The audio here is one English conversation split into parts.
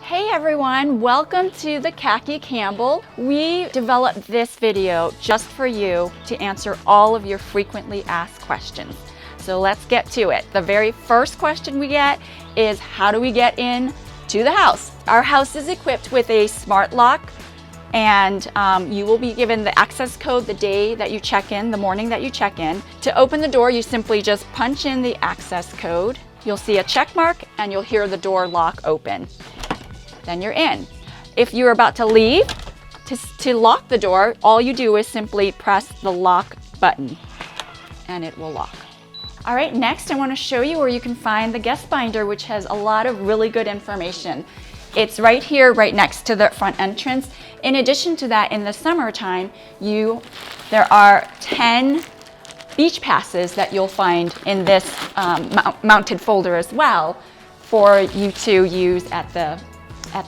Hey everyone, welcome to the Khaki Campbell. We developed this video just for you to answer all of your frequently asked questions. So let's get to it. The very first question we get is, how do we get in to the house? Our house is equipped with a smart lock, and you will be given the access code the day that you check in, the morning that you check in. To open the door, you simply just punch in the access code. You'll see a check mark and you'll hear the door lock open. Then you're in. If you're about to leave, to lock the door, all you do is simply press the lock button and it will lock. All right, next I want to show you where you can find the guest binder, which has a lot of really good information. It's right here, right next to the front entrance. In addition to that, in the summertime, there are 10 beach passes that you'll find in this mounted folder as well for you to use at the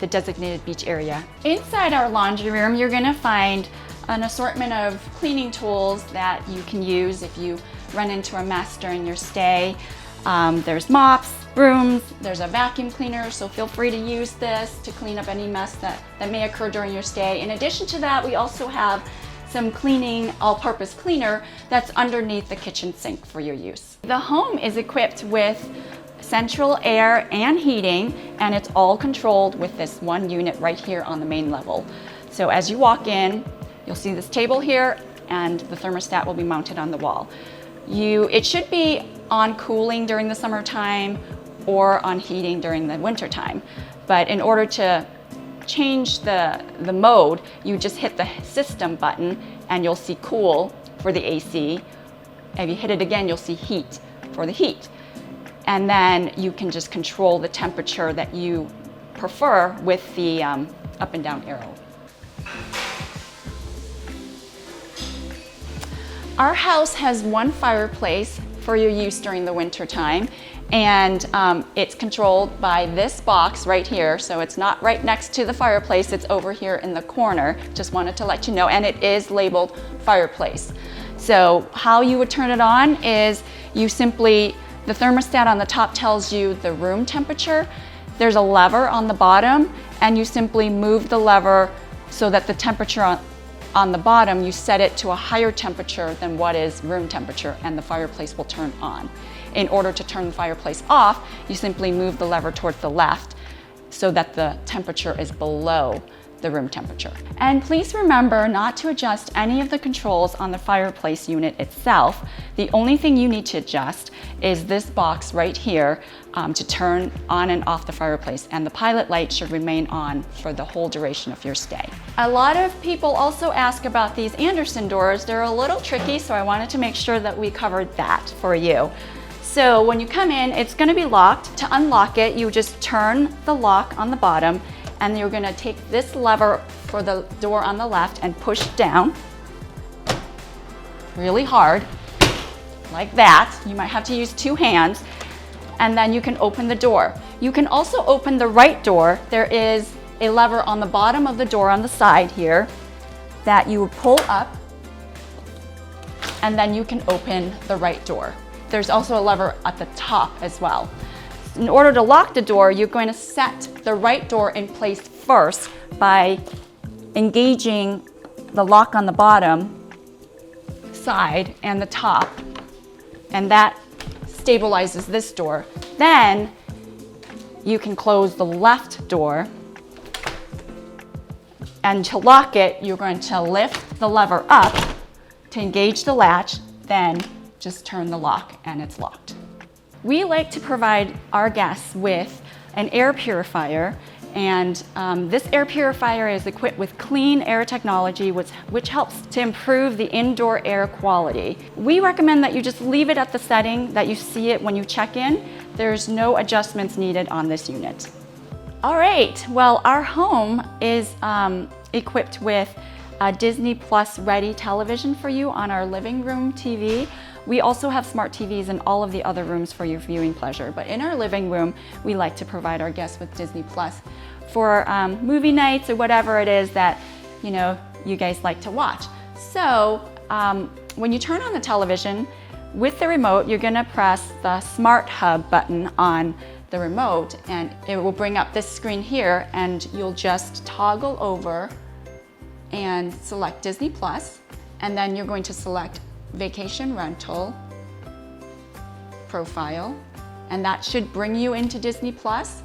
designated beach area. Inside our laundry room, you're gonna find an assortment of cleaning tools that you can use if you run into a mess during your stay. There's mops, brooms, there's a vacuum cleaner, so feel free to use this to clean up any mess that may occur during your stay. In addition to that, we also have some cleaning, all-purpose cleaner that's underneath the kitchen sink for your use. The home is equipped with central air and heating, and it's all controlled with this one unit right here on the main level. So as you walk in, you'll see this table here, and the thermostat will be mounted on the wall. It should be on cooling during the summertime or on heating during the wintertime. But in order to change the mode, you just hit the system button and you'll see cool for the AC. If you hit it again, you'll see heat for the heat. And then you can just control the temperature that you prefer with the up and down arrow. Our house has one fireplace for your use during the winter time, and it's controlled by this box right here. So it's not right next to the fireplace, it's over here in the corner. Just wanted to let you know, and it is labeled fireplace. So how you would turn it on is the thermostat on the top tells you the room temperature. There's a lever on the bottom, and you simply move the lever so that the temperature on the bottom, you set it to a higher temperature than what is room temperature, and the fireplace will turn on. In order to turn the fireplace off, you simply move the lever towards the left so that the temperature is below the room temperature. And please remember not to adjust any of the controls on the fireplace unit itself. The only thing you need to adjust is this box right here to turn on and off the fireplace, and the pilot light should remain on for the whole duration of your stay. A lot of people also ask about these Anderson doors. They're a little tricky, so I wanted to make sure that we covered that for you. So when you come in, it's going to be locked. To unlock it, you just turn the lock on the bottom, and you're going to take this lever for the door on the left and push down really hard, like that. You might have to use two hands, and then you can open the door. You can also open the right door. There is a lever on the bottom of the door on the side here that you would pull up, and then you can open the right door. There's also a lever at the top as well. In order to lock the door, you're going to set the right door in place first by engaging the lock on the bottom side and the top, and that stabilizes this door. Then you can close the left door, and to lock it, you're going to lift the lever up to engage the latch, then just turn the lock and it's locked. We like to provide our guests with an air purifier, and this air purifier is equipped with clean air technology, which helps to improve the indoor air quality. We recommend that you just leave it at the setting that you see it when you check in. There's no adjustments needed on this unit. All right, well, our home is equipped with a Disney Plus ready television for you on our living room TV. We also have smart TVs in all of the other rooms for your viewing pleasure, but in our living room, we like to provide our guests with Disney Plus for movie nights or whatever it is that you guys like to watch. So when you turn on the television, with the remote, you're gonna press the Smart Hub button on the remote, and it will bring up this screen here, and you'll just toggle over and select Disney Plus, and then you're going to select Vacation Rental Profile, and that should bring you into Disney Plus.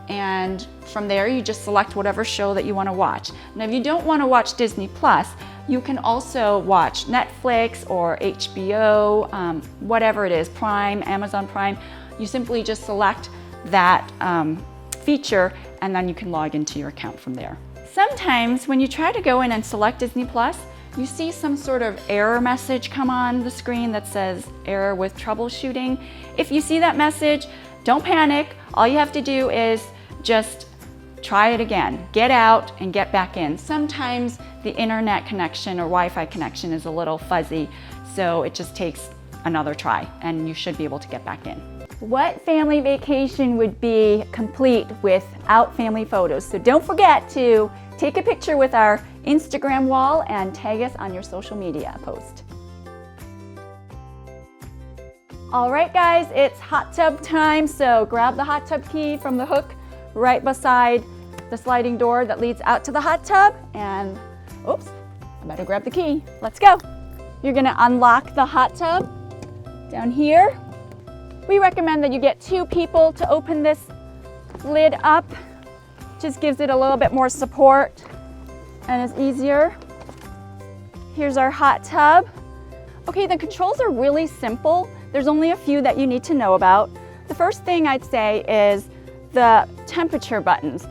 And from there, you just select whatever show that you want to watch. Now, if you don't want to watch Disney Plus, you can also watch Netflix or HBO, whatever it is, Prime, Amazon Prime. You simply just select that feature, and then you can log into your account from there. Sometimes when you try to go in and select Disney Plus, you see some sort of error message come on the screen that says error with troubleshooting. If you see that message, don't panic. All you have to do is just try it again. Get out and get back in. Sometimes the internet connection or Wi-Fi connection is a little fuzzy, so it just takes another try, and you should be able to get back in. What family vacation would be complete without family photos? So don't forget to take a picture with our Instagram wall and tag us on your social media post. All right, guys, it's hot tub time, so grab the hot tub key from the hook right beside the sliding door that leads out to the hot tub, and oops, I better grab the key. Let's go. You're gonna unlock the hot tub down here. We recommend that you get 2 people to open this lid up. Just gives it a little bit more support and is easier. Here's our hot tub. Okay, the controls are really simple. There's only a few that you need to know about. The first thing I'd say is the temperature buttons.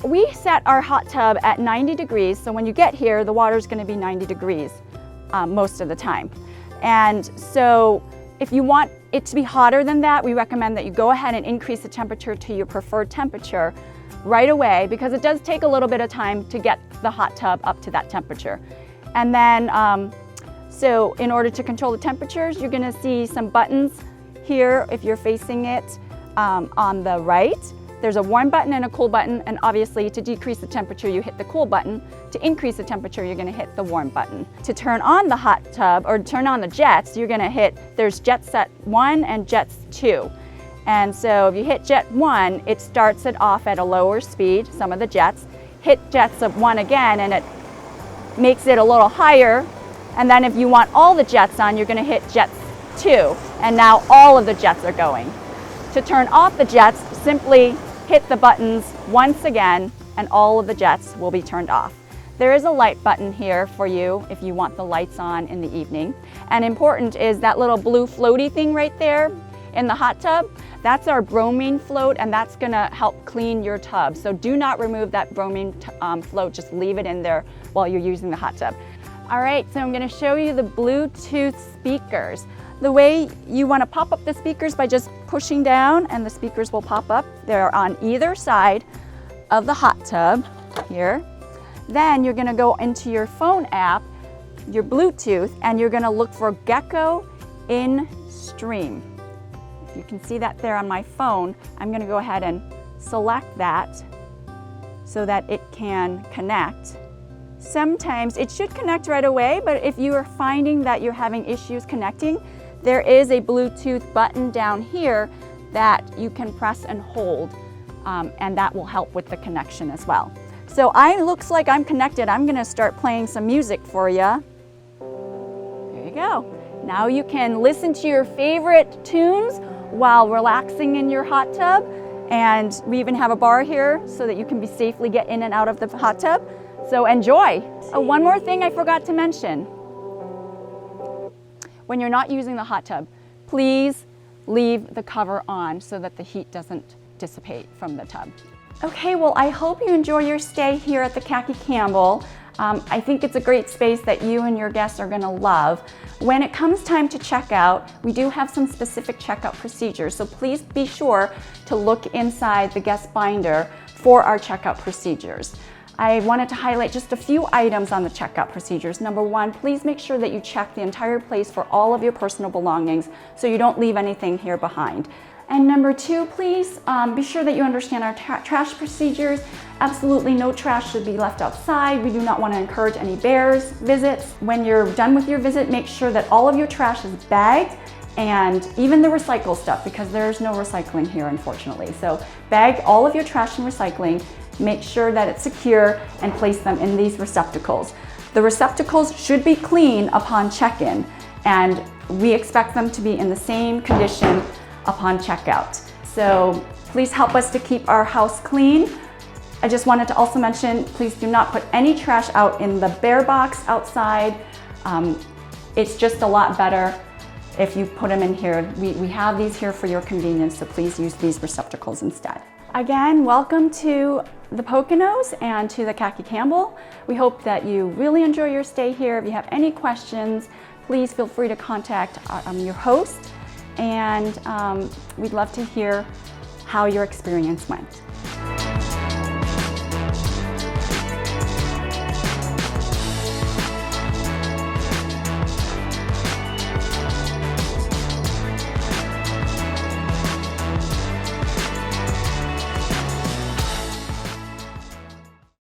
We set our hot tub at 90 degrees, so when you get here, the water's gonna be 90 degrees most of the time. And so if you want it to be hotter than that, we recommend that you go ahead and increase the temperature to your preferred temperature right away, because it does take a little bit of time to get the hot tub up to that temperature. And then, so in order to control the temperatures, you're gonna see some buttons here if you're facing it on the right. There's a warm button and a cool button, and obviously to decrease the temperature, you hit the cool button. To increase the temperature, you're gonna hit the warm button. To turn on the hot tub, or turn on the jets, you're gonna hit, there's jet set 1 and jets 2. And so if you hit jet 1, it starts it off at a lower speed, some of the jets. Hit jets of 1 again, and it makes it a little higher. And then if you want all the jets on, you're gonna hit jets 2, and now all of the jets are going. To turn off the jets, simply hit the buttons once again, and all of the jets will be turned off. There is a light button here for you if you want the lights on in the evening. And important is that little blue floaty thing right there in the hot tub. That's our bromine float, and that's gonna help clean your tub. So do not remove that bromine float, just leave it in there while you're using the hot tub. All right, so I'm gonna show you the Bluetooth speakers. The way you want to pop up the speakers by just pushing down, and the speakers will pop up. They're on either side of the hot tub here. Then you're going to go into your phone app, your Bluetooth, and you're going to look for Gecko in Stream. If you can see that there on my phone, I'm going to go ahead and select that so that it can connect. Sometimes it should connect right away, but if you are finding that you're having issues connecting, there is a Bluetooth button down here that you can press and hold, and that will help with the connection as well. So it looks like I'm connected. I'm gonna start playing some music for you. There you go. Now you can listen to your favorite tunes while relaxing in your hot tub, and we even have a bar here so that you can safely get in and out of the hot tub. So enjoy. One more thing I forgot to mention. When you're not using the hot tub, please leave the cover on so that the heat doesn't dissipate from the tub. Okay, well, I hope you enjoy your stay here at the Khaki Campbell. I think it's a great space that you and your guests are gonna love. When it comes time to check out, we do have some specific checkout procedures, so please be sure to look inside the guest binder for our checkout procedures. I wanted to highlight just a few items on the checkout procedures. Number 1, please make sure that you check the entire place for all of your personal belongings so you don't leave anything here behind. And number 2, please be sure that you understand our trash procedures. Absolutely no trash should be left outside. We do not want to encourage any bears visits. When you're done with your visit, make sure that all of your trash is bagged and even the recycle stuff, because there's no recycling here, unfortunately. So bag all of your trash and recycling, make sure that it's secure, and place them in these receptacles. The receptacles should be clean upon check-in, and we expect them to be in the same condition upon checkout. So please help us to keep our house clean. I just wanted to also mention, please do not put any trash out in the bare box outside. It's just a lot better if you put them in here. We have these here for your convenience, so please use these receptacles instead. Again, welcome to the Poconos and to the Khaki Campbell. We hope that you really enjoy your stay here. If you have any questions, please feel free to contact your host, and we'd love to hear how your experience went.